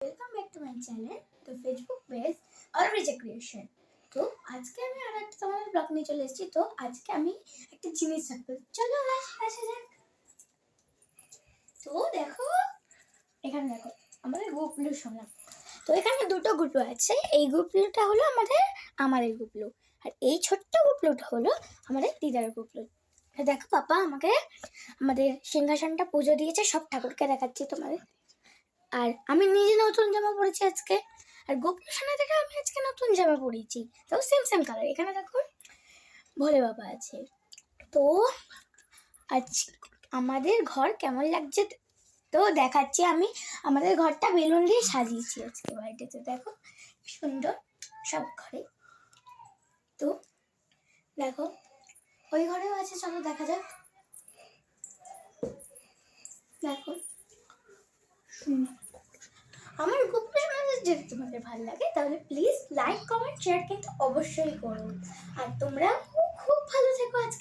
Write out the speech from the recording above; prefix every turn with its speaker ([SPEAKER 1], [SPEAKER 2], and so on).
[SPEAKER 1] Welcome back to my channel তো Facebook page অলরেজা creation. তো আজকে আমি আর একটা তোমাদের ব্লগ নিয়ে চলে এসেছি। তো আজকে আমি একটা জিনিস রাখবো, চলো আসা যাক। তো দেখো, এখানে দেখো আমাদের গুপলুর সোনা। তো এখানে দুটো গুপলু আছে, এই গুপলুটা হলো আমাদের গুপলু, আর এই ছোট্ট গুপলুটা হলো আমাদের দিদার গুপলু। দেখো পাপা আমাকে আমাদের সিংহাসনটা পুজো দিয়েছে, সব ঠাকুরকে দেখাচ্ছি তোমাদের। আর আমি নিজে নতুন জামা পরেছি আজকে, আর গোপুর সামনে থেকে আমি আজকে নতুন জামা পরেছি, তাও সেম সেম কালার। এখানে দেখো ভোলে বাবা আছে। তো আজ আমাদের ঘর কেমন লাগছে তো দেখাচ্ছি। আমি আমাদের ঘরটা বেলুন দিয়ে সাজিয়েছি আজকে বাড়িতে, দেখো সুন্দর সব ঘরে। তো দেখো ওই ঘরেও আছে, চলো দেখা যাক। দেখো আমার গল্প শোনাতে যদি তোমাদের ভালো লাগে তাহলে প্লিজ লাইক কমেন্ট শেয়ার কিন্তু অবশ্যই করো। আর তোমরা খুব ভালো থেকো আজকে।